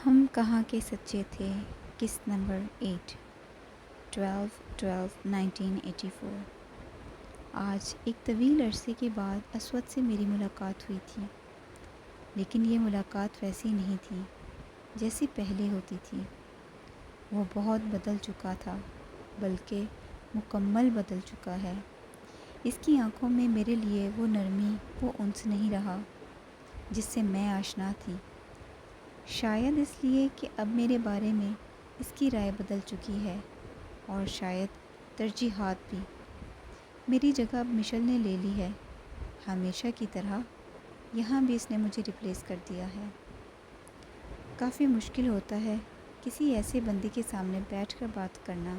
ہم کہاں کے سچے تھے قسط نمبر 8 12/12/1984۔ آج ایک طویل عرصے کے بعد اسود سے میری ملاقات ہوئی تھی، لیکن یہ ملاقات ویسی نہیں تھی جیسی پہلے ہوتی تھی۔ وہ بہت بدل چکا تھا، بلکہ مکمل بدل چکا ہے۔ اس کی آنکھوں میں میرے لیے وہ نرمی، وہ انس نہیں رہا جس سے میں آشنا تھی۔ شاید اس لیے کہ اب میرے بارے میں اس کی رائے بدل چکی ہے، اور شاید ترجیحات بھی۔ میری جگہ اب مشل نے لے لی ہے۔ ہمیشہ کی طرح یہاں بھی اس نے مجھے ریپلیس کر دیا ہے۔ کافی مشکل ہوتا ہے کسی ایسے بندے کے سامنے بیٹھ کر بات کرنا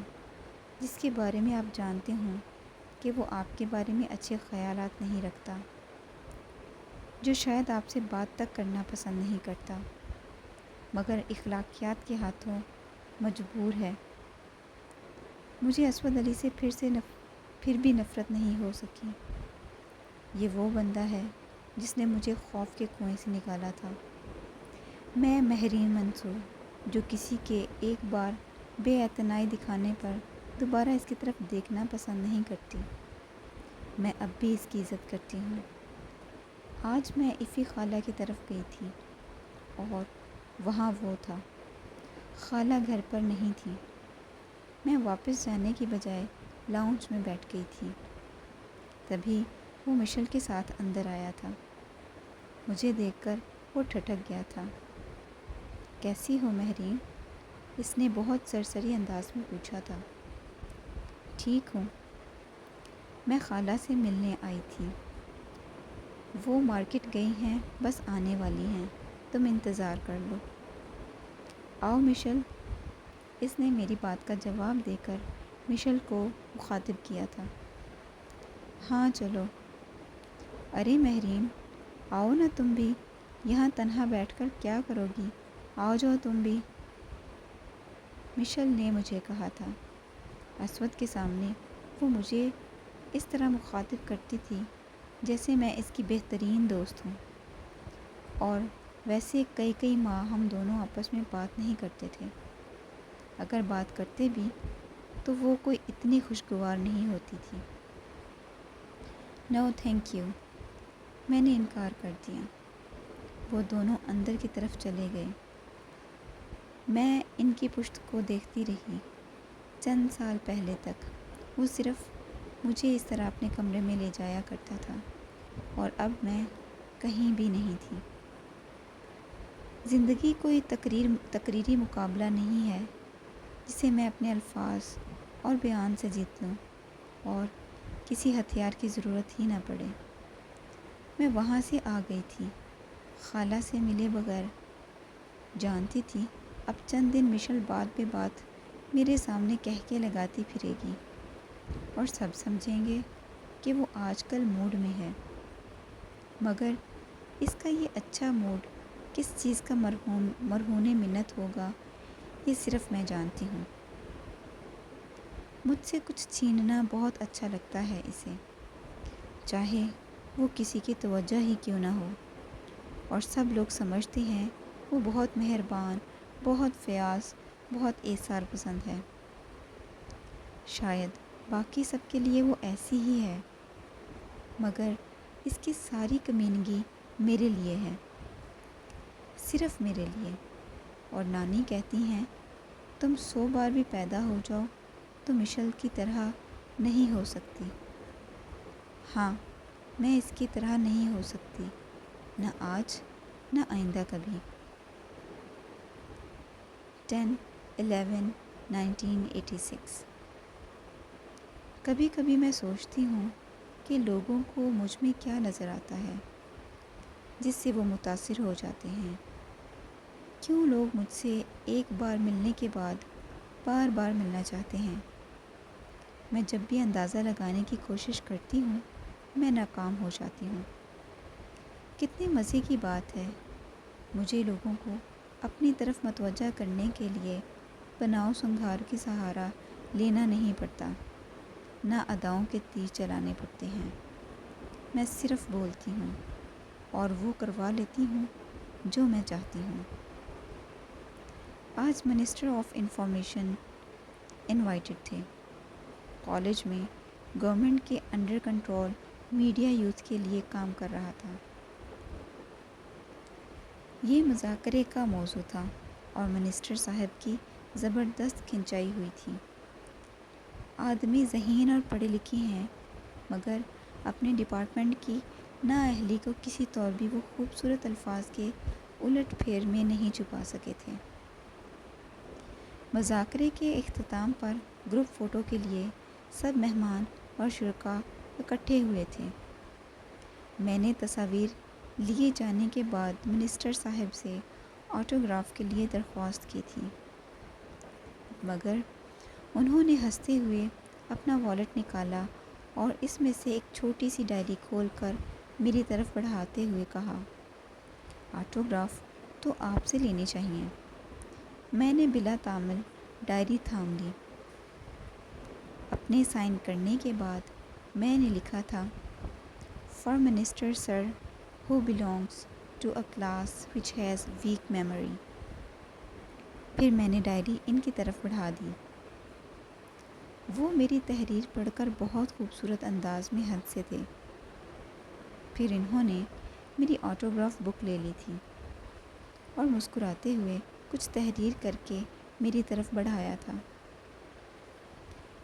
جس کے بارے میں آپ جانتے ہوں کہ وہ آپ کے بارے میں اچھے خیالات نہیں رکھتا، جو شاید آپ سے بات تک کرنا پسند نہیں کرتا، مگر اخلاقیات کے ہاتھوں مجبور ہے۔ مجھے اسود علی سے پھر بھی نفرت نہیں ہو سکی۔ یہ وہ بندہ ہے جس نے مجھے خوف کے کنویں سے نکالا تھا۔ میں مہرین منصور، جو کسی کے ایک بار بے اعتنائی دکھانے پر دوبارہ اس کی طرف دیکھنا پسند نہیں کرتی، میں اب بھی اس کی عزت کرتی ہوں۔ آج میں افی خالہ کی طرف گئی تھی اور وہاں وہ تھا۔ خالہ گھر پر نہیں تھی۔ میں واپس جانے کی بجائے لاؤنج میں بیٹھ گئی تھی۔ تبھی وہ مشل کے ساتھ اندر آیا تھا۔ مجھے دیکھ کر وہ ٹھٹک گیا تھا۔ کیسی ہو مہرین؟ اس نے بہت سرسری انداز میں پوچھا تھا۔ ٹھیک ہوں۔ میں خالہ سے ملنے آئی تھی۔ وہ مارکیٹ گئی ہیں، بس آنے والی ہیں، تم انتظار کر لو۔ آؤ مشل، اس نے میری بات کا جواب دے کر مشل کو مخاطب کیا تھا۔ ہاں چلو۔ ارے مہرین، آؤ نا تم بھی، یہاں تنہا بیٹھ کر کیا کرو گی؟ آؤ جاؤ تم بھی، مشل نے مجھے کہا تھا۔ اسود کے سامنے وہ مجھے اس طرح مخاطب کرتی تھی جیسے میں اس کی بہترین دوست ہوں، اور ویسے کئی ماہ ہم دونوں آپس میں بات نہیں کرتے تھے۔ اگر بات کرتے بھی تو وہ کوئی اتنی خوشگوار نہیں ہوتی تھی۔ نو تھینک یو، میں نے انکار کر دیا۔ وہ دونوں اندر کی طرف چلے گئے۔ میں ان کی پشت کو دیکھتی رہی۔ چند سال پہلے تک وہ صرف مجھے اس طرح اپنے کمرے میں لے جایا کرتا تھا، اور اب میں کہیں بھی نہیں تھی۔ زندگی کوئی تقریری مقابلہ نہیں ہے جسے میں اپنے الفاظ اور بیان سے جیت لوں اور کسی ہتھیار کی ضرورت ہی نہ پڑے۔ میں وہاں سے آ گئی تھی، خالہ سے ملے بغیر۔ جانتی تھی اب چند دن مشل بات بے بات میرے سامنے کہکے لگاتی پھرے گی، اور سب سمجھیں گے کہ وہ آج کل موڈ میں ہے۔ مگر اس کا یہ اچھا موڈ کس چیز کا مرہون منت ہوگا، یہ صرف میں جانتی ہوں۔ مجھ سے کچھ چھیننا بہت اچھا لگتا ہے اسے، چاہے وہ کسی کی توجہ ہی کیوں نہ ہو، اور سب لوگ سمجھتے ہیں وہ بہت مہربان، بہت فیاض، بہت ایثار پسند ہے۔ شاید باقی سب کے لیے وہ ایسی ہی ہے، مگر اس کی ساری کمینگی میرے لیے ہے، صرف میرے لیے۔ اور نانی کہتی ہیں تم 100 بار بھی پیدا ہو جاؤ تو مشل کی طرح نہیں ہو سکتی۔ ہاں، میں اس کی طرح نہیں ہو سکتی، نہ آج نہ آئندہ کبھی۔ 10/11/1986۔ کبھی کبھی میں سوچتی ہوں کہ لوگوں کو مجھ میں کیا نظر آتا ہے جس سے وہ متاثر ہو جاتے ہیں۔ کیوں لوگ مجھ سے ایک بار ملنے کے بعد بار بار ملنا چاہتے ہیں؟ میں جب بھی اندازہ لگانے کی کوشش کرتی ہوں، میں ناکام ہو جاتی ہوں۔ کتنے مزے کی بات ہے، مجھے لوگوں کو اپنی طرف متوجہ کرنے کے لیے بناؤ سنگھار کی سہارا لینا نہیں پڑتا، نہ اداؤں کے تیر چلانے پڑتے ہیں۔ میں صرف بولتی ہوں، اور وہ کروا لیتی ہوں جو میں چاہتی ہوں۔ آج منسٹر آف انفارمیشن انوائٹڈ تھے۔ کالج میں گورنمنٹ کے انڈر کنٹرول میڈیا یوز کے لیے کام کر رہا تھا۔ یہ مذاکرے کا موضوع تھا اور منسٹر صاحب کی زبردست کھنچائی ہوئی تھی۔ آدمی ذہین اور پڑھے لکھے ہیں، مگر اپنے ڈپارٹمنٹ کی نااہلی کو کسی طور بھی وہ خوبصورت الفاظ کے الٹ پھیر میں نہیں چھپا سکے تھے۔ مذاکرے کے اختتام پر گروپ فوٹو کے لیے سب مہمان اور شرکاء اکٹھے ہوئے تھے۔ میں نے تصاویر لیے جانے کے بعد منسٹر صاحب سے آٹوگراف کے لیے درخواست کی تھی، مگر انہوں نے ہنستے ہوئے اپنا والیٹ نکالا اور اس میں سے ایک چھوٹی سی ڈائری کھول کر میری طرف بڑھاتے ہوئے کہا، آٹوگراف تو آپ سے لینی چاہیے۔ میں نے بلا تامل ڈائری تھام لی۔ اپنے سائن کرنے کے بعد میں نے لکھا تھا، for minister sir who belongs to a class which has weak memory۔ پھر میں نے ڈائری ان کی طرف بڑھا دی۔ وہ میری تحریر پڑھ کر بہت خوبصورت انداز میں ہنسے تھے۔ پھر انہوں نے میری آٹوگراف بک لے لی تھی اور مسکراتے ہوئے کچھ تحریر کر کے میری طرف بڑھایا تھا۔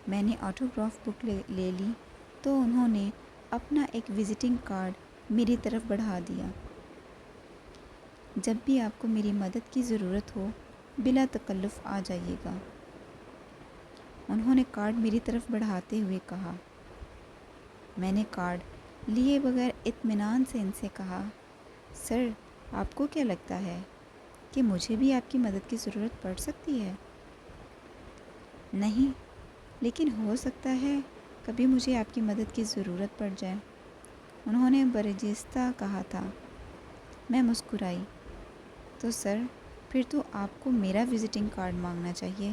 میں نے آٹوگراف بک لے لی تو انہوں نے اپنا ایک وزٹنگ کارڈ میری طرف بڑھا دیا۔ جب بھی آپ کو میری مدد کی ضرورت ہو بلا تکلف آ جائیے گا، انہوں نے کارڈ میری طرف بڑھاتے ہوئے کہا۔ میں نے کارڈ لیے بغیر اطمینان سے ان سے کہا، سر آپ کو کیا لگتا ہے کہ مجھے بھی آپ کی مدد کی ضرورت پڑ سکتی ہے؟ نہیں، لیکن ہو سکتا ہے کبھی مجھے آپ کی مدد کی ضرورت پڑ جائے، انہوں نے برجستہ کہا تھا۔ میں مسکرائی، تو سر پھر تو آپ کو میرا وزٹنگ کارڈ مانگنا چاہیے،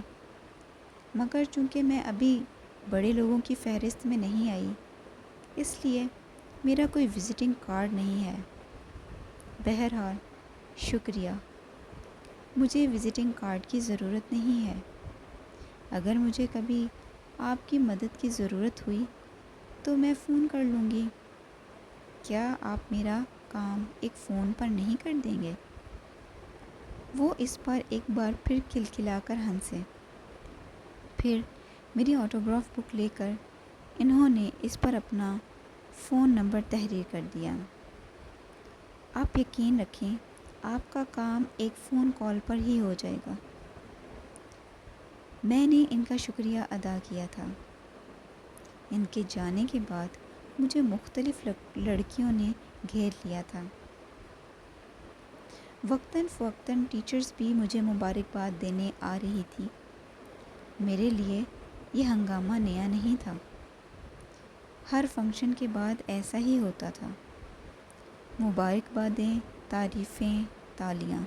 مگر چونکہ میں ابھی بڑے لوگوں کی فہرست میں نہیں آئی، اس لیے میرا کوئی وزٹنگ کارڈ نہیں ہے۔ بہرحال شکریہ، مجھے وزٹنگ کارڈ کی ضرورت نہیں ہے۔ اگر مجھے کبھی آپ کی مدد کی ضرورت ہوئی تو میں فون کر لوں گی۔ کیا آپ میرا کام ایک فون پر نہیں کر دیں گے؟ وہ اس پر ایک بار پھر کھلکھلا کر ہنسے۔ پھر میری آٹوگراف بک لے کر انہوں نے اس پر اپنا فون نمبر تحریر کر دیا۔ آپ یقین رکھیں، آپ کا کام ایک فون کال پر ہی ہو جائے گا۔ میں نے ان کا شکریہ ادا کیا تھا۔ ان کے جانے کے بعد مجھے مختلف لڑکیوں نے گھیر لیا تھا۔ وقتاً فوقتاً ٹیچرز بھی مجھے مبارکباد دینے آ رہی تھی۔ میرے لیے یہ ہنگامہ نیا نہیں تھا۔ ہر فنکشن کے بعد ایسا ہی ہوتا تھا، مبارکبادیں، تعریفیں، تالیاں،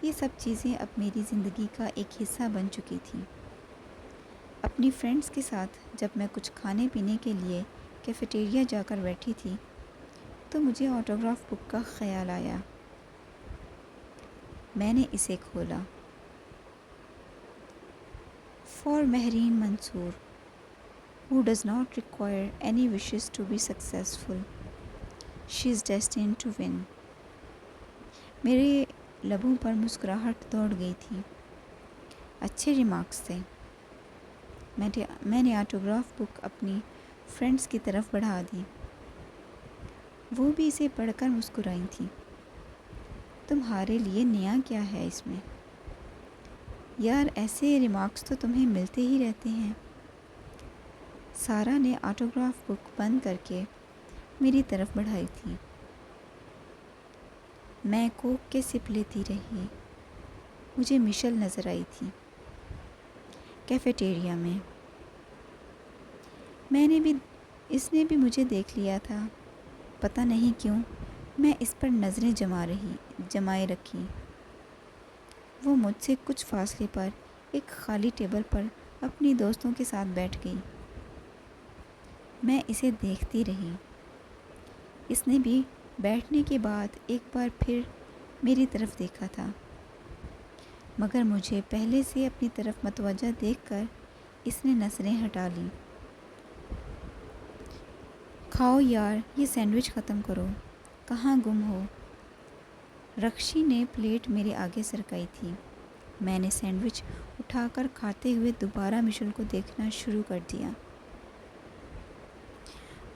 یہ سب چیزیں اب میری زندگی کا ایک حصہ بن چکی تھیں۔ اپنی فرینڈز کے ساتھ جب میں کچھ کھانے پینے کے لیے کیفیٹیریا جا کر بیٹھی تھی تو مجھے آٹوگراف بک کا خیال آیا۔ میں نے اسے کھولا۔ For Mehreen Mansoor who does not require any wishes to be successful, she is destined to win۔ میرے لبوں پر مسکراہٹ دوڑ گئی تھی۔ اچھے ریمارکس تھے۔ میں نے آٹوگراف بک اپنی فرینڈز کی طرف بڑھا دی۔ وہ بھی اسے پڑھ کر مسکرائی تھیں۔ تمہارے لیے نیا کیا ہے اس میں؟ یار ایسے ریمارکس تو تمہیں ملتے ہی رہتے ہیں۔ سارا نے آٹوگراف بک بند کر کے میری طرف بڑھائی تھی۔ میں کوک کے سپ لیتی رہی۔ مجھے مشل نظر آئی تھی کیفیٹیریا میں۔ اس نے بھی مجھے دیکھ لیا تھا۔ پتہ نہیں کیوں میں اس پر نظریں جمائے رکھی۔ وہ مجھ سے کچھ فاصلے پر ایک خالی ٹیبل پر اپنی دوستوں کے ساتھ بیٹھ گئی۔ میں اسے دیکھتی رہی۔ اس نے بھی بیٹھنے کے بعد ایک بار پھر میری طرف دیکھا تھا۔ مگر مجھے پہلے سے اپنی طرف متوجہ دیکھ کر اس نے نظریں ہٹا لیں۔ کھاؤ یار، یہ سینڈوچ ختم کرو، کہاں گم ہو؟ رکشی نے پلیٹ میرے آگے سرکائی تھی۔ میں نے سینڈوچ اٹھا کر کھاتے ہوئے دوبارہ مشل کو دیکھنا شروع کر دیا۔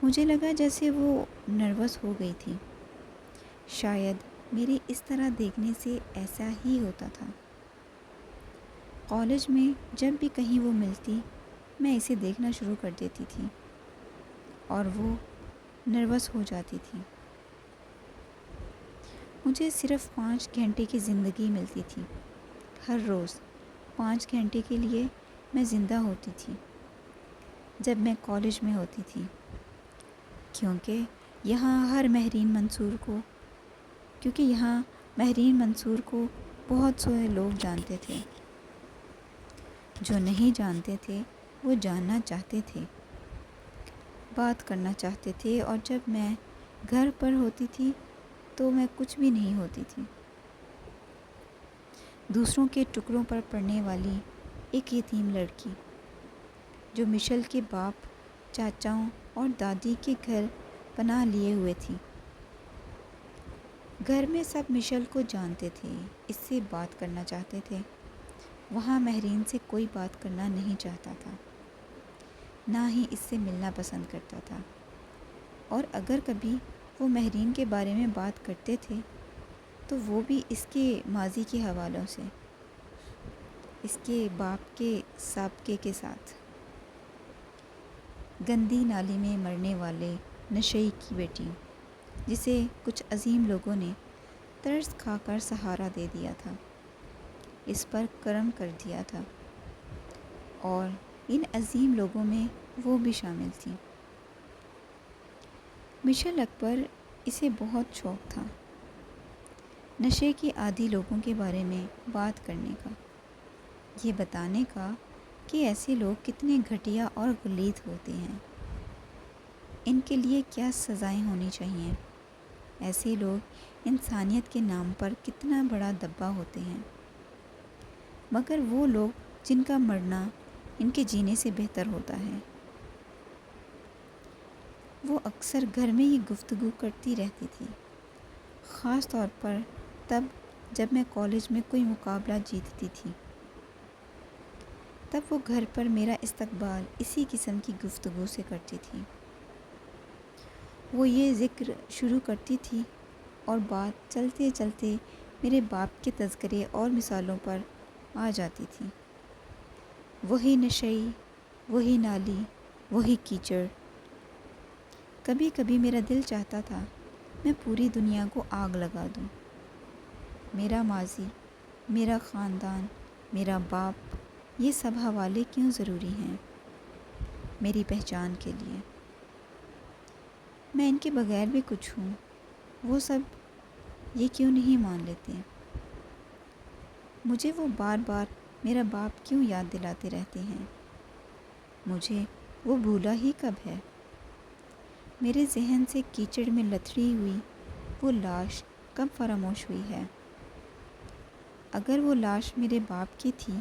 مجھے لگا جیسے وہ نروس ہو گئی تھی۔ شاید میرے اس طرح دیکھنے سے ایسا ہی ہوتا تھا۔ کالج میں جب بھی کہیں وہ ملتی، میں اسے دیکھنا شروع کر دیتی تھی اور وہ نروس ہو جاتی تھی۔ مجھے صرف 5 گھنٹے کی زندگی ملتی تھی۔ ہر روز 5 گھنٹے کے لیے میں زندہ ہوتی تھی جب میں کالج میں ہوتی تھی، کیونکہ یہاں ماہرین منصور کو بہت سے لوگ جانتے تھے۔ جو نہیں جانتے تھے وہ جاننا چاہتے تھے، بات کرنا چاہتے تھے، اور جب میں گھر پر ہوتی تھی تو میں کچھ بھی نہیں ہوتی تھی۔ دوسروں کے ٹکڑوں پر پڑنے والی ایک یتیم لڑکی، جو مشل کے باپ، چاچاؤں اور دادی کے گھر پناہ لیے ہوئے تھی۔ گھر میں سب مشل کو جانتے تھے، اس سے بات کرنا چاہتے تھے۔ وہاں ماہرین سے کوئی بات کرنا نہیں چاہتا تھا، نہ ہی اس سے ملنا پسند کرتا تھا، اور اگر کبھی وہ ماہرین کے بارے میں بات کرتے تھے تو وہ بھی اس کے ماضی کے حوالوں سے، اس کے باپ کے سابقے کے ساتھ۔ گندی نالی میں مرنے والے نشئی کی بیٹی، جسے کچھ عظیم لوگوں نے ترس کھا کر سہارا دے دیا تھا، اس پر کرم کر دیا تھا، اور ان عظیم لوگوں میں وہ بھی شامل تھی۔ مشل اکبر اسے بہت شوق تھا نشے کے عادی لوگوں کے بارے میں بات کرنے کا، یہ بتانے کا کہ ایسے لوگ کتنے گھٹیا اور غلیظ ہوتے ہیں، ان کے لیے کیا سزائیں ہونی چاہیے، ایسے لوگ انسانیت کے نام پر کتنا بڑا دبا ہوتے ہیں، مگر وہ لوگ جن کا مرنا ان کے جینے سے بہتر ہوتا ہے۔ وہ اکثر گھر میں ہی گفتگو کرتی رہتی تھی، خاص طور پر تب جب میں کالج میں کوئی مقابلہ جیتتی تھی، تب وہ گھر پر میرا استقبال اسی قسم کی گفتگو سے کرتی تھی۔ وہ یہ ذکر شروع کرتی تھی اور بات چلتے چلتے میرے باپ کے تذکرے اور مثالوں پر آ جاتی تھی۔ وہی نشئی، وہی نالی، وہی کیچڑ۔ کبھی کبھی میرا دل چاہتا تھا میں پوری دنیا کو آگ لگا دوں۔ میرا ماضی، میرا خاندان، میرا باپ، یہ سب حوالے کیوں ضروری ہیں میری پہچان کے لیے؟ میں ان کے بغیر بھی کچھ ہوں، وہ سب یہ کیوں نہیں مان لیتے؟ مجھے وہ بار بار میرا باپ کیوں یاد دلاتے رہتے ہیں؟ مجھے وہ بھولا ہی کب ہے؟ میرے ذہن سے کیچڑ میں لتھڑی ہوئی وہ لاش کب فراموش ہوئی ہے؟ اگر وہ لاش میرے باپ کی تھی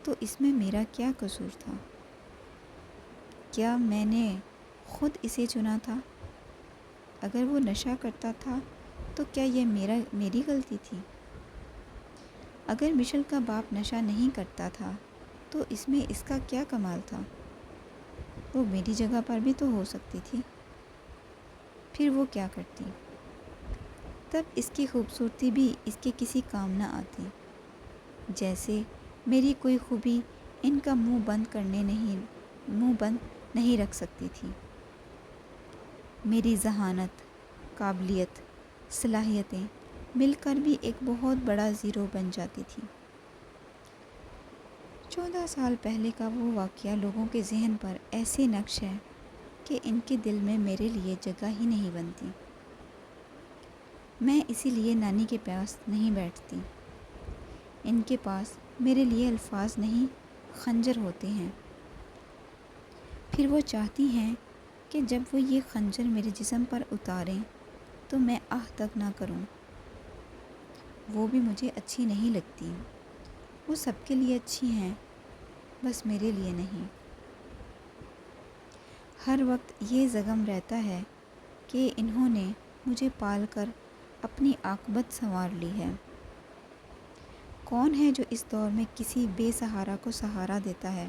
تو اس میں میرا کیا قصور تھا؟ کیا میں نے خود اسے چنا تھا؟ اگر وہ نشہ کرتا تھا تو کیا یہ میری غلطی تھی؟ اگر مشل کا باپ نشہ نہیں کرتا تھا تو اس میں اس کا کیا کمال تھا؟ وہ میری جگہ پر بھی تو ہو سکتی تھی۔ پھر وہ کیا کرتی؟ تب اس کی خوبصورتی بھی اس کے کسی کام نہ آتی، جیسے میری کوئی خوبی ان کا منہ بند نہیں رکھ سکتی تھی۔ میری ذہانت، قابلیت، صلاحیتیں مل کر بھی ایک بہت بڑا زیرو بن جاتی تھی۔ 14 سال پہلے کا وہ واقعہ لوگوں کے ذہن پر ایسے نقش ہے کہ ان کے دل میں میرے لیے جگہ ہی نہیں بنتی۔ میں اسی لیے نانی کے پاس نہیں بیٹھتی، ان کے پاس میرے لیے الفاظ نہیں، خنجر ہوتے ہیں۔ پھر وہ چاہتی ہیں کہ جب وہ یہ خنجر میرے جسم پر اتاریں تو میں آہ تک نہ کروں۔ وہ بھی مجھے اچھی نہیں لگتی، وہ سب کے لیے اچھی ہیں، بس میرے لیے نہیں۔ ہر وقت یہ زغم رہتا ہے کہ انہوں نے مجھے پال کر اپنی عاقبت سنوار لی ہے۔ کون ہے جو اس دور میں کسی بے سہارا کو سہارا دیتا ہے؟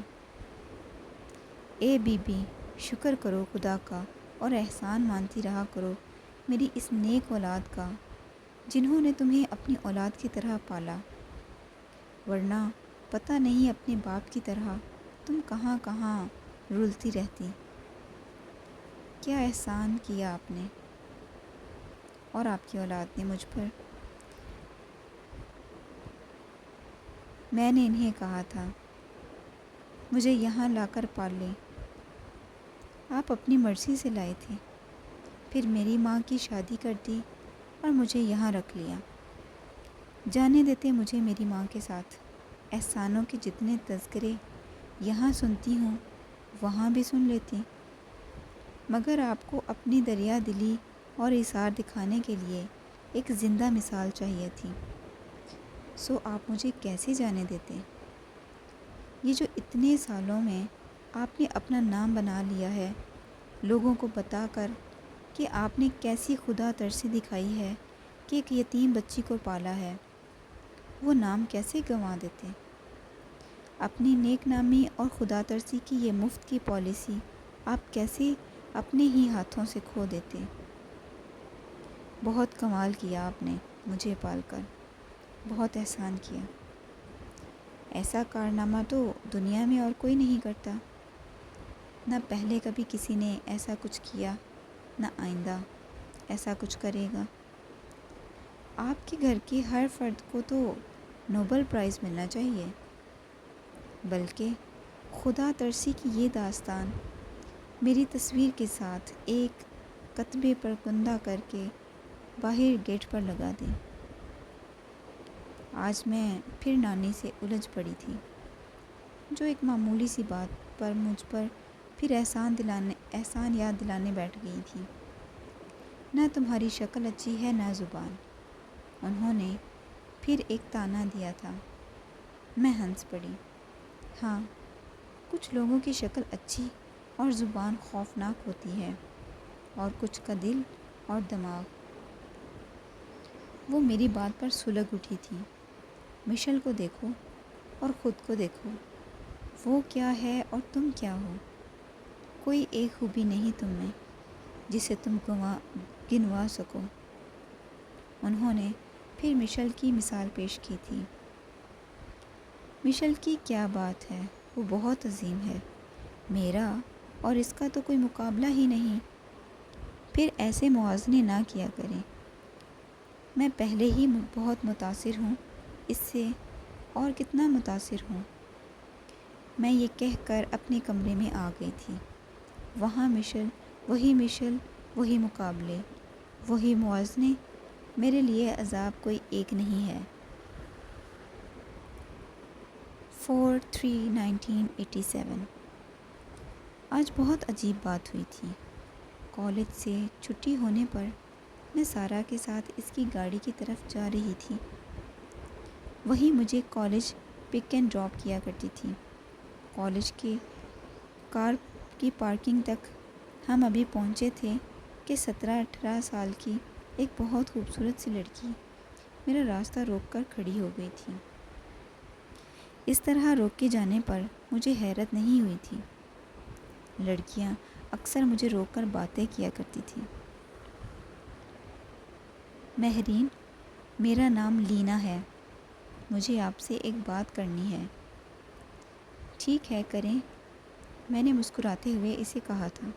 اے بی بی، شکر کرو خدا کا اور احسان مانتی رہا کرو میری اس نیک اولاد کا، جنہوں نے تمہیں اپنی اولاد کی طرح پالا، ورنہ پتہ نہیں اپنے باپ کی طرح تم کہاں کہاں رلتی رہتی۔ کیا احسان کیا آپ نے اور آپ کی اولاد نے مجھ پر۔ میں نے انہیں کہا تھا مجھے یہاں لا کر پال لیں۔ آپ اپنی مرضی سے لائے تھے، پھر میری ماں کی شادی کر دی اور مجھے یہاں رکھ لیا۔ جانے دیتے مجھے میری ماں کے ساتھ۔ احسانوں کے جتنے تذکرے یہاں سنتی ہوں وہاں بھی سن لیتی، مگر آپ کو اپنی دریا دلی اور ایثار دکھانے کے لیے ایک زندہ مثال چاہیے تھی، سو آپ مجھے کیسے جانے دیتے؟ یہ جو اتنے سالوں میں آپ نے اپنا نام بنا لیا ہے، لوگوں کو بتا کر کہ آپ نے کیسی خدا ترسی دکھائی ہے کہ ایک یتیم بچی کو پالا ہے، وہ نام کیسے گنوا دیتے؟ اپنی نیک نامی اور خدا ترسی کی یہ مفت کی پالیسی آپ کیسے اپنے ہی ہاتھوں سے کھو دیتے؟ بہت کمال کیا آپ نے مجھے پال کر، بہت احسان کیا۔ ایسا کارنامہ تو دنیا میں اور کوئی نہیں کرتا، نہ پہلے کبھی کسی نے ایسا کچھ کیا، نہ آئندہ ایسا کچھ کرے گا۔ آپ کے گھر کے ہر فرد کو تو نوبل پرائز ملنا چاہیے، بلکہ خدا ترسی کی یہ داستان میری تصویر کے ساتھ ایک کتبے پر کندہ کر کے باہر گیٹ پر لگا دیں۔ آج میں پھر نانی سے الجھ پڑی تھی، جو ایک معمولی سی بات پر مجھ پر پھر احسان یاد دلانے بیٹھ گئی تھی۔ نہ تمہاری شکل اچھی ہے نہ زبان، انہوں نے پھر ایک طعنہ دیا تھا۔ میں ہنس پڑی۔ ہاں، کچھ لوگوں کی شکل اچھی اور زبان خوفناک ہوتی ہے، اور کچھ کا دل اور دماغ۔ وہ میری بات پر سلگ اٹھی تھی۔ مشل کو دیکھو اور خود کو دیکھو، وہ کیا ہے اور تم کیا ہو؟ کوئی ایک خوبی نہیں تم میں جسے تم گنوا سکو۔ انہوں نے پھر مشل کی مثال پیش کی تھی۔ مشل کی کیا بات ہے، وہ بہت عظیم ہے، میرا اور اس کا تو کوئی مقابلہ ہی نہیں۔ پھر ایسے موازنے نہ کیا کریں، میں پہلے ہی بہت متاثر ہوں اس سے، اور کتنا متاثر ہوں۔ میں یہ کہہ کر اپنے کمرے میں آ گئی تھی۔ وہاں مشل، وہی مقابلے، وہی موازنے، میرے لیے عذاب کوئی ایک نہیں ہے۔ 4/3/1987 آج بہت عجیب بات ہوئی تھی۔ کالج سے چھٹی ہونے پر میں سارا کے ساتھ اس کی گاڑی کی طرف جا رہی تھی۔ وہی مجھے کالج پک اینڈ ڈراپ کیا کرتی تھی۔ کالج کے کار کی پارکنگ تک ہم ابھی پہنچے تھے کہ 17-18 سال کی ایک بہت خوبصورت سی لڑکی میرا راستہ روک کر کھڑی ہو گئی تھی۔ اس طرح روک کے جانے پر مجھے حیرت نہیں ہوئی تھی۔ لڑکیاں اکثر مجھے روک کر باتیں کیا کرتی تھیں۔ مہرین، میرا نام لینا ہے، مجھے آپ سے ایک بات کرنی ہے۔ ٹھیک ہے، کریں، میں نے مسکراتے ہوئے اسے کہا تھا۔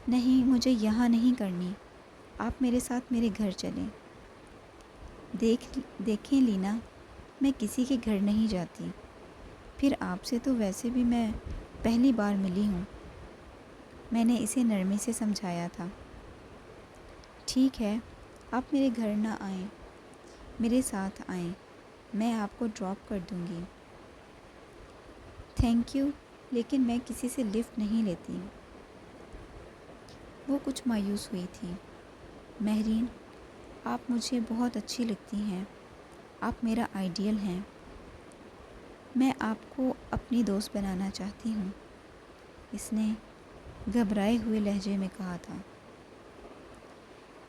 نہیں، مجھے یہاں نہیں کرنی، آپ میرے ساتھ میرے گھر چلیں۔ دیکھیں لینا، میں کسی کے گھر نہیں جاتی، پھر آپ سے تو ویسے بھی میں پہلی بار ملی ہوں۔ میں نے اسے نرمی سے سمجھایا تھا۔ ٹھیک ہے، آپ میرے گھر نہ آئیں، میرے ساتھ آئیں، میں آپ کو ڈراپ کر دوں گی۔ تھینک یو، لیکن میں کسی سے لفٹ نہیں لیتی۔ وہ کچھ مایوس ہوئی تھی۔ مہرین، آپ مجھے بہت اچھی لگتی ہیں، آپ میرا آئیڈیل ہیں۔ میں آپ کو اپنی دوست بنانا چاہتی ہوں، اس نے گھبرائے ہوئے لہجے میں کہا تھا۔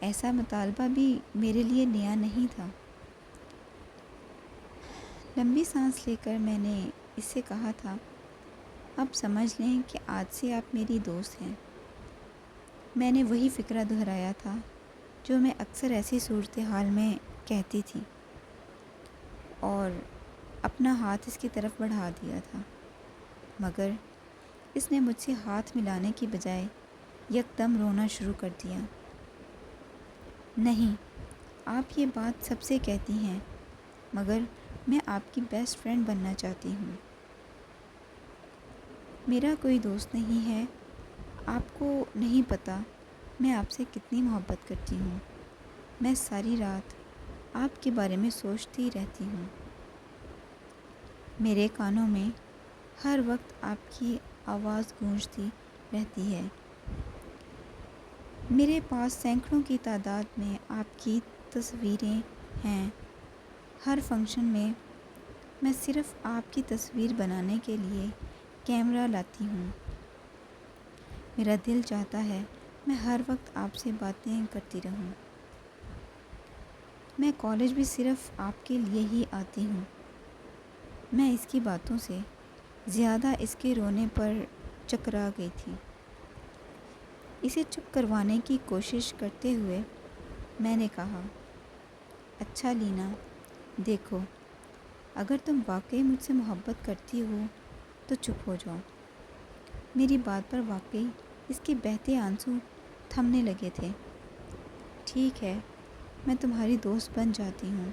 ایسا مطالبہ بھی میرے لیے نیا نہیں تھا۔ لمبی سانس لے کر میں نے اس سے کہا تھا، اب سمجھ لیں کہ آج سے آپ میری دوست ہیں۔ میں نے وہی فقرہ دہرایا تھا جو میں اکثر ایسی صورتحال میں کہتی تھی، اور اپنا ہاتھ اس کی طرف بڑھا دیا تھا، مگر اس نے مجھ سے ہاتھ ملانے کی بجائے یکدم رونا شروع کر دیا۔ نہیں، آپ یہ بات سب سے کہتی ہیں، مگر میں آپ کی بیسٹ فرینڈ بننا چاہتی ہوں۔ میرا کوئی دوست نہیں ہے۔ آپ کو نہیں پتہ میں آپ سے کتنی محبت کرتی ہوں۔ میں ساری رات آپ کے بارے میں سوچتی رہتی ہوں۔ میرے کانوں میں ہر وقت آپ کی آواز گونجتی رہتی ہے۔ میرے پاس سینکڑوں کی تعداد میں آپ کی تصویریں ہیں۔ ہر فنکشن میں صرف آپ کی تصویر بنانے کے لیے کیمرہ لاتی ہوں۔ میرا دل چاہتا ہے میں ہر وقت آپ سے باتیں کرتی رہوں۔ میں کالج بھی صرف آپ کے لیے ہی آتی ہوں۔ میں اس کی باتوں سے زیادہ اس کے رونے پر چکرا گئی تھی۔ اسے چپ کروانے کی کوشش کرتے ہوئے میں نے کہا، اچھا لینا، دیکھو، اگر تم واقعی مجھ سے محبت کرتی ہو تو چپ ہو جاؤ۔ میری بات پر واقعی اس کے بہتے آنسو تھمنے لگے تھے۔ ٹھیک ہے، میں تمہاری دوست بن جاتی ہوں۔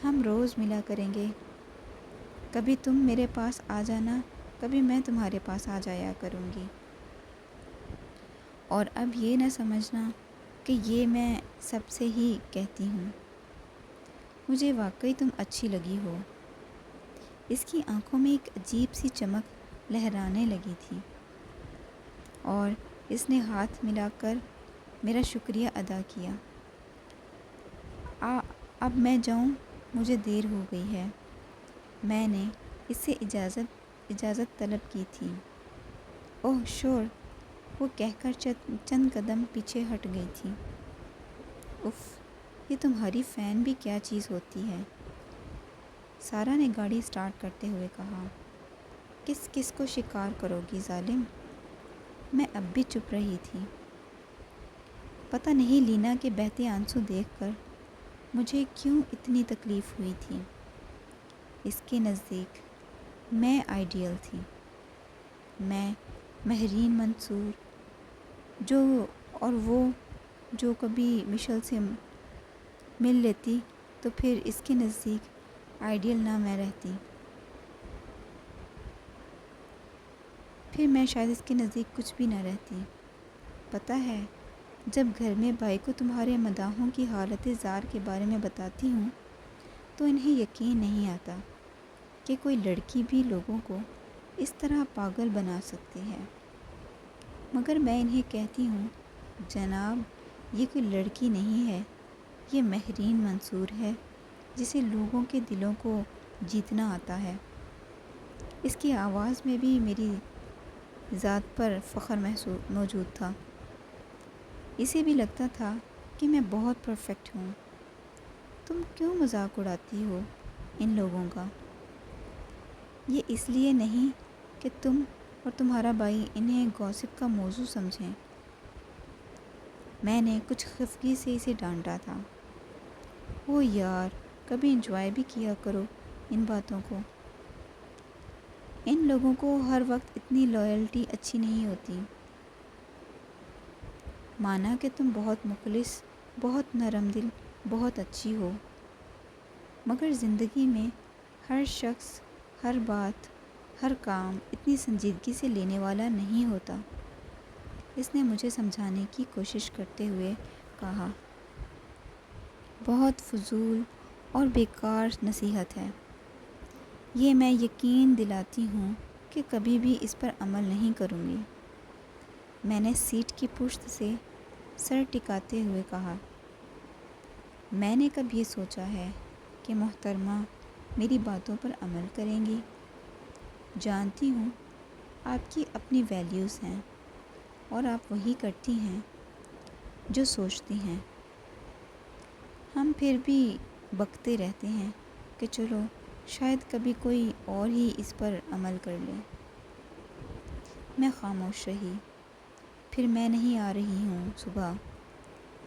ہم روز ملا کریں گے۔ کبھی تم میرے پاس آ جانا، کبھی میں تمہارے پاس آ جایا کروں گی۔ اور اب یہ نہ سمجھنا کہ یہ میں سب سے ہی کہتی ہوں۔ مجھے واقعی تم اچھی لگی ہو۔ اس کی آنکھوں میں ایک عجیب سی چمک لہرانے لگی تھی، اور اس نے ہاتھ ملا کر میرا شکریہ ادا کیا۔ اب میں جاؤں، مجھے دیر ہو گئی ہے۔ میں نے اس سے اجازت طلب کی تھی۔ اوہ شور، وہ کہہ کر چند قدم پیچھے ہٹ گئی تھی۔ اف، یہ تمہاری فین بھی کیا چیز ہوتی ہے، سارا نے گاڑی سٹارٹ کرتے ہوئے کہا۔ کس کس کو شکار کرو گی ظالم؟ میں اب بھی چپ رہی تھی۔ پتہ نہیں لینا کے بہتے آنسو دیکھ کر مجھے کیوں اتنی تکلیف ہوئی تھی۔ اس کے نزدیک میں آئیڈیل تھی، میں مہرین منصور، اور وہ جو کبھی مشل سے مل لیتی تو پھر اس کے نزدیک آئیڈیل نہ میں رہتی، پھر میں شاید اس کے نزدیک کچھ بھی نہ رہتی۔ پتہ ہے، جب گھر میں بھائی کو تمہارے مداحوں کی حالت زار کے بارے میں بتاتی ہوں تو انہیں یقین نہیں آتا کہ کوئی لڑکی بھی لوگوں کو اس طرح پاگل بنا سکتی ہے، مگر میں انہیں کہتی ہوں، جناب، یہ کوئی لڑکی نہیں ہے، یہ مہرین منصور ہے جسے لوگوں کے دلوں کو جیتنا آتا ہے۔ اس کی آواز میں بھی میری ذات پر فخر موجود تھا۔ اسے بھی لگتا تھا کہ میں بہت پرفیکٹ ہوں۔ تم کیوں مذاق اڑاتی ہو ان لوگوں کا؟ یہ اس لیے نہیں کہ تم اور تمہارا بھائی انہیں گوسپ کا موضوع سمجھیں۔ میں نے کچھ خفگی سے اسے ڈانٹا تھا۔ او یار، کبھی انجوائے بھی کیا کرو ان باتوں کو۔ ان لوگوں کو ہر وقت اتنی لائلٹی اچھی نہیں ہوتی۔ مانا کہ تم بہت مخلص، بہت نرم دل، بہت اچھی ہو، مگر زندگی میں ہر شخص ہر بات، ہر کام اتنی سنجیدگی سے لینے والا نہیں ہوتا۔ اس نے مجھے سمجھانے کی کوشش کرتے ہوئے کہا، بہت فضول اور بیکار نصیحت ہے۔ یہ میں یقین دلاتی ہوں کہ کبھی بھی اس پر عمل نہیں کروں گی۔ میں نے سیٹ کی پشت سے سر ٹکاتے ہوئے کہا، میں نے کب یہ سوچا ہے کہ محترمہ میری باتوں پر عمل کریں گی۔ جانتی ہوں آپ کی اپنی ویلیوز ہیں اور آپ وہی کرتی ہیں جو سوچتی ہیں۔ ہم پھر بھی بکتے رہتے ہیں کہ چلو شاید کبھی کوئی اور ہی اس پر عمل کر لے۔ میں خاموش رہی۔ پھر میں نہیں آ رہی ہوں صبح۔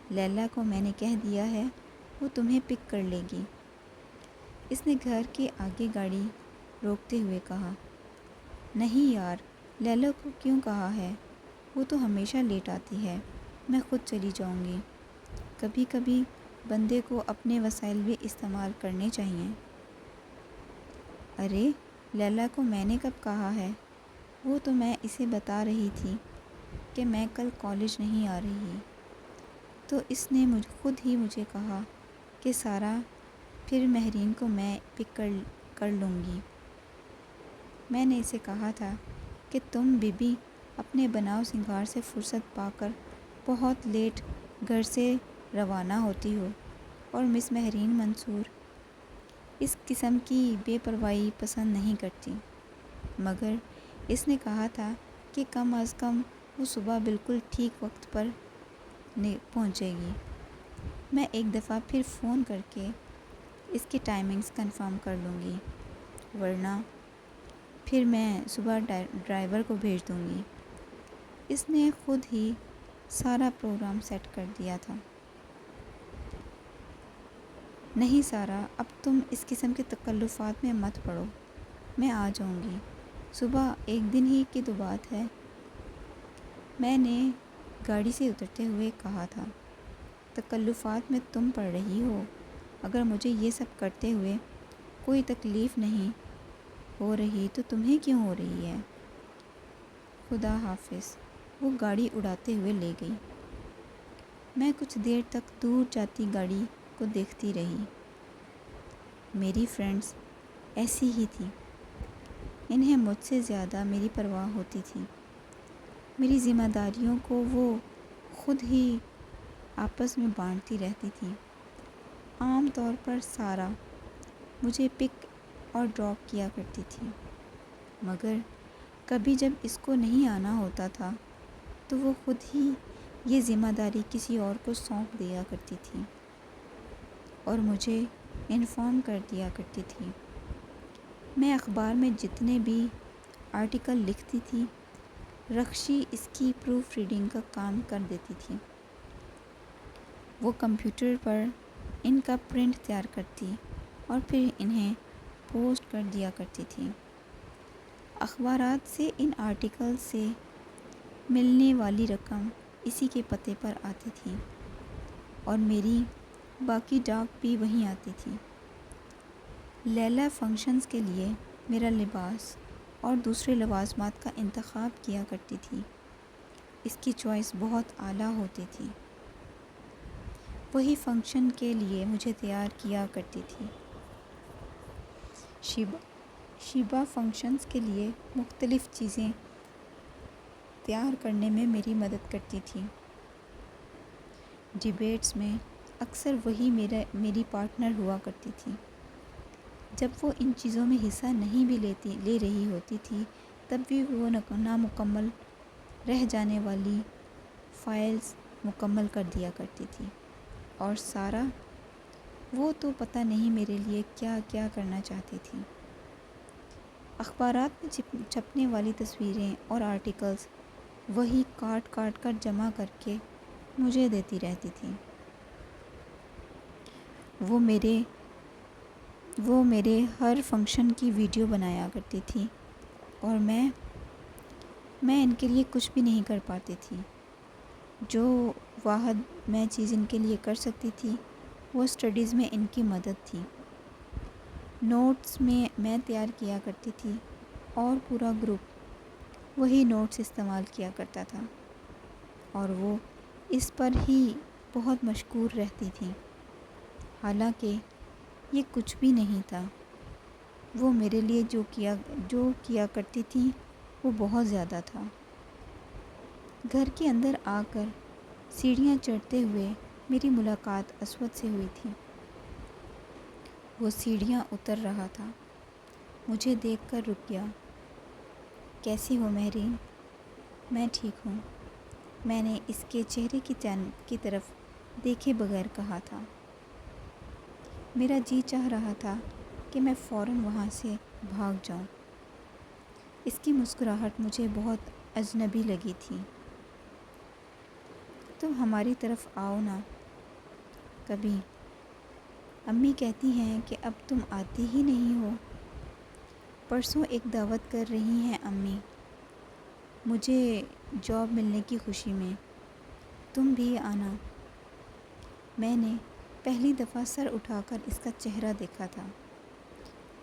لیلا کو میں نے کہہ دیا ہے، وہ تمہیں پک کر لے گی۔ اس نے گھر کے آگے گاڑی روکتے ہوئے کہا۔ نہیں یار، لیلا کو کیوں کہا ہے؟ وہ تو ہمیشہ لیٹ آتی ہے۔ میں خود چلی جاؤں گی۔ کبھی کبھی بندے کو اپنے وسائل بھی استعمال کرنے چاہئیں۔ ارے لیلا کو میں نے کب کہا ہے؟ وہ تو میں اسے بتا رہی تھی کہ میں کل کالج نہیں آ رہی، تو اس نے خود ہی مجھے کہا کہ سارا پھر مہرین کو میں پک کر لوں گی۔ میں نے اسے کہا تھا کہ تم بی اپنے بناؤ سنگار سے فرصت پا کر بہت لیٹ گھر سے روانہ ہوتی ہو، اور مس مہرین منصور اس قسم کی بے پرواہی پسند نہیں کرتی۔ مگر اس نے کہا تھا کہ کم از کم وہ صبح بالکل ٹھیک وقت پر پہنچے گی۔ میں ایک دفعہ پھر فون کر کے اس کی ٹائمنگز کنفرم کر لوں گی، ورنہ پھر میں صبح ڈرائیور کو بھیج دوں گی۔ اس نے خود ہی سارا پروگرام سیٹ کر دیا تھا۔ نہیں سارا، اب تم اس قسم کے تکلفات میں مت پڑو۔ میں آ جاؤں گی صبح، ایک دن ہی کی تو بات ہے۔ میں نے گاڑی سے اترتے ہوئے کہا تھا۔ تکلفات میں تم پڑ رہی ہو، اگر مجھے یہ سب کرتے ہوئے کوئی تکلیف نہیں ہو رہی تو تمہیں کیوں ہو رہی ہے؟ خدا حافظ۔ وہ گاڑی اڑاتے ہوئے لے گئی۔ میں کچھ دیر تک دور جاتی گاڑی کو دیکھتی رہی۔ میری فرینڈز ایسی ہی تھیں۔ انہیں مجھ سے زیادہ میری پرواہ ہوتی تھی۔ میری ذمہ داریوں کو وہ خود ہی آپس میں بانٹتی رہتی تھیں۔ عام طور پر سارا مجھے پک اور ڈراپ کیا کرتی تھی، مگر کبھی جب اس کو نہیں آنا ہوتا تھا تو وہ خود ہی یہ ذمہ داری کسی اور کو سونپ دیا کرتی تھی اور مجھے انفارم کر دیا کرتی تھی۔ میں اخبار میں جتنے بھی آرٹیکل لکھتی تھی، رخشی اس کی پروف ریڈنگ کا کام کر دیتی تھی۔ وہ کمپیوٹر پر ان کا پرنٹ تیار کرتی اور پھر انہیں پوسٹ کر دیا کرتی تھی۔ اخبارات سے ان آرٹیکل سے ملنے والی رقم اسی کے پتے پر آتی تھی اور میری باقی ڈاک بھی وہیں آتی تھی۔ لیلا فنکشنز کے لیے میرا لباس اور دوسرے لوازمات کا انتخاب کیا کرتی تھی۔ اس کی چوائس بہت اعلیٰ ہوتی تھی۔ وہی فنکشن کے لیے مجھے تیار کیا کرتی تھی۔ شیبہ فنکشنز کے لیے مختلف چیزیں تیار کرنے میں میری مدد کرتی تھی۔ ڈیبیٹس میں اکثر وہی میری پارٹنر ہوا کرتی تھی۔ جب وہ ان چیزوں میں حصہ نہیں بھی لے رہی ہوتی تھی، تب بھی وہ نامکمل رہ جانے والی فائلز مکمل کر دیا کرتی تھی۔ اور سارا، وہ تو پتہ نہیں میرے لیے کیا کیا کرنا چاہتی تھی۔ اخبارات میں چھپنے والی تصویریں اور آرٹیکلز وہی کاٹ کاٹ کر جمع کر کے مجھے دیتی رہتی تھی۔ وہ میرے ہر فنکشن کی ویڈیو بنایا کرتی تھی اور میں ان کے لیے کچھ بھی نہیں کر پاتی تھی۔ جو واحد میں چیز ان کے لیے کر سکتی تھی وہ اسٹڈیز میں ان کی مدد تھی۔ نوٹس میں تیار کیا کرتی تھی اور پورا گروپ وہی نوٹس استعمال کیا کرتا تھا، اور وہ اس پر ہی بہت مشکور رہتی تھیں۔ حالانکہ یہ کچھ بھی نہیں تھا۔ وہ میرے لیے جو کیا کرتی تھیں وہ بہت زیادہ تھا۔ گھر کے اندر آ کر سیڑھیاں چڑھتے ہوئے میری ملاقات اسود سے ہوئی تھی۔ وہ سیڑھیاں اتر رہا تھا، مجھے دیکھ کر رک گیا۔ کیسی ہو مہرین؟ میں ٹھیک ہوں، میں نے اس کے چہرے کی طرف دیکھے بغیر کہا تھا۔ میرا جی چاہ رہا تھا کہ میں فوراً وہاں سے بھاگ جاؤں۔ اس کی مسکراہٹ مجھے بہت اجنبی لگی تھی۔ تم ہماری طرف آؤ نا کبھی، امی کہتی ہیں کہ اب تم آتی ہی نہیں ہو۔ پرسوں ایک دعوت کر رہی ہیں امی، مجھے جاب ملنے کی خوشی میں، تم بھی آنا۔ میں نے پہلی دفعہ سر اٹھا کر اس کا چہرہ دیکھا تھا۔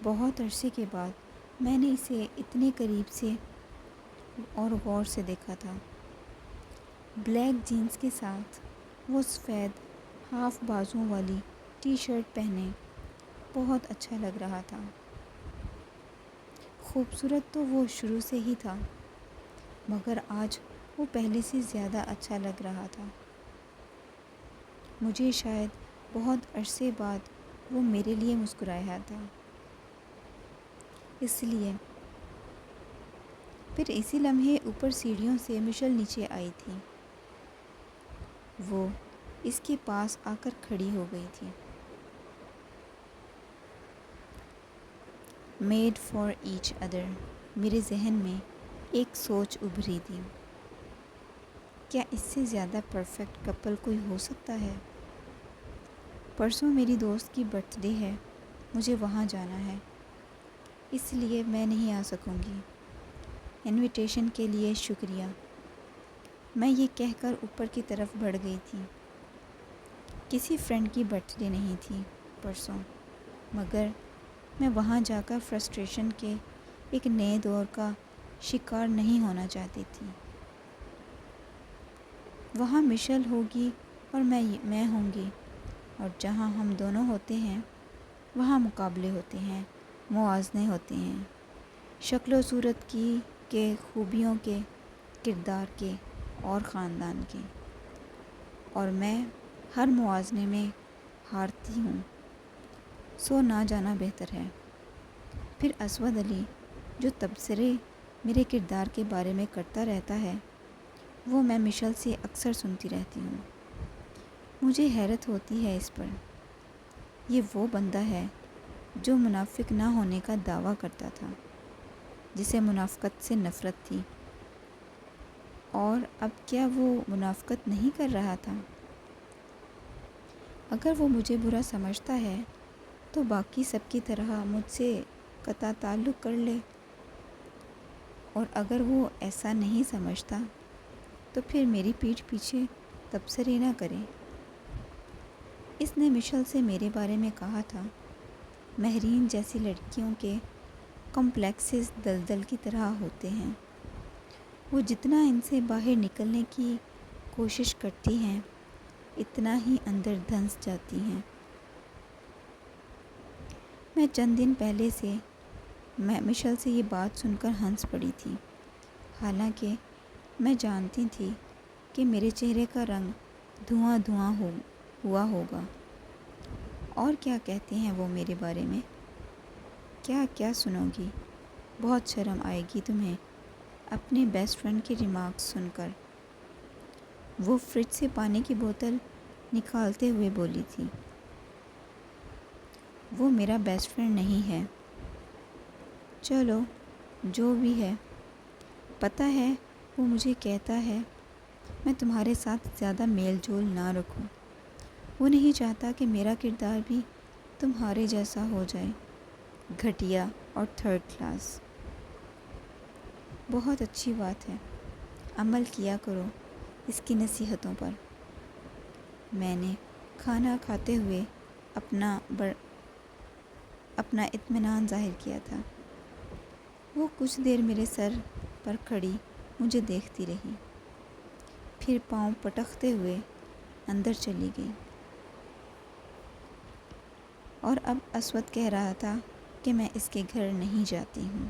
بہت عرصے کے بعد میں نے اسے اتنے قریب سے اور غور سے دیکھا تھا۔ بلیک جینز کے ساتھ وہ سفید ہاف بازوں والی ٹی شرٹ پہنے بہت اچھا لگ رہا تھا۔ خوبصورت تو وہ شروع سے ہی تھا، مگر آج وہ پہلے سے زیادہ اچھا لگ رہا تھا۔ مجھے شاید بہت عرصے بعد وہ میرے لیے مسکرایا تھا، اس لیے پھر اسی لمحے اوپر سیڑھیوں سے مشل نیچے آئی تھی۔ وہ اس کے پاس آ کر کھڑی ہو گئی تھی۔ میڈ فار ایچ ادر، میرے ذہن میں ایک سوچ ابھری تھی۔ کیا اس سے زیادہ پرفیکٹ کپل کوئی ہو سکتا ہے؟ پرسوں میری دوست کی برتھ ڈے ہے، مجھے وہاں جانا ہے، اس لیے میں نہیں آ سکوں گی۔ انویٹیشن کے لیے شکریہ، میں یہ کہہ کر اوپر کی طرف بڑھ گئی تھی۔ کسی فرینڈ کی برتھ ڈے نہیں تھی پرسوں، مگر میں وہاں جا کر فرسٹریشن کے ایک نئے دور کا شکار نہیں ہونا چاہتی تھی۔ وہاں مشل ہوگی اور میں ہوں گی، اور جہاں ہم دونوں ہوتے ہیں وہاں مقابلے ہوتے ہیں، موازنے ہوتے ہیں، شکل و صورت کی، کے خوبیوں کے، کردار کے اور خاندان کے، اور میں ہر موازنے میں ہارتی ہوں، سو نہ جانا بہتر ہے۔ پھر اسود علی جو تبصرے میرے کردار کے بارے میں کرتا رہتا ہے، وہ میں مشل سے اکثر سنتی رہتی ہوں۔ مجھے حیرت ہوتی ہے اس پر۔ یہ وہ بندہ ہے جو منافق نہ ہونے کا دعویٰ کرتا تھا، جسے منافقت سے نفرت تھی، اور اب کیا وہ منافقت نہیں کر رہا تھا؟ اگر وہ مجھے برا سمجھتا ہے تو باقی سب کی طرح مجھ سے قطع تعلق کر لے، اور اگر وہ ایسا نہیں سمجھتا تو پھر میری پیٹھ پیچھے تبصرے نہ کرے۔ اس نے مشل سے میرے بارے میں کہا تھا، مہرین جیسی لڑکیوں کے کمپلیکسز دلدل کی طرح ہوتے ہیں، وہ جتنا ان سے باہر نکلنے کی کوشش کرتی ہیں اتنا ہی اندر دھنس جاتی ہیں۔ میں چند دن پہلے سے مشل سے یہ بات سن کر ہنس پڑی تھی، حالانکہ میں جانتی تھی کہ میرے چہرے کا رنگ دھواں دھواں ہوا ہوگا۔ اور کیا کہتے ہیں وہ میرے بارے میں؟ کیا کیا سنو گی؟ بہت شرم آئے گی تمہیں اپنے بیسٹ فرینڈ کے ریمارکس سن کر۔ وہ فریج سے پانی کی بوتل نکالتے ہوئے بولی تھی۔ وہ میرا بیسٹ فرینڈ نہیں ہے۔ چلو جو بھی ہے، پتہ ہے وہ مجھے کہتا ہے میں تمہارے ساتھ زیادہ میل جول نہ رکھوں۔ وہ نہیں چاہتا کہ میرا کردار بھی تمہارے جیسا ہو جائے، گھٹیا اور تھرڈ کلاس۔ بہت اچھی بات ہے، عمل کیا کرو اس کی نصیحتوں پر۔ میں نے کھانا کھاتے ہوئے اپنا اطمینان ظاہر کیا تھا۔ وہ کچھ دیر میرے سر پر کھڑی مجھے دیکھتی رہی، پھر پاؤں پٹکتے ہوئے اندر چلی گئی۔ اور اب اسود کہہ رہا تھا کہ میں اس کے گھر نہیں جاتی ہوں۔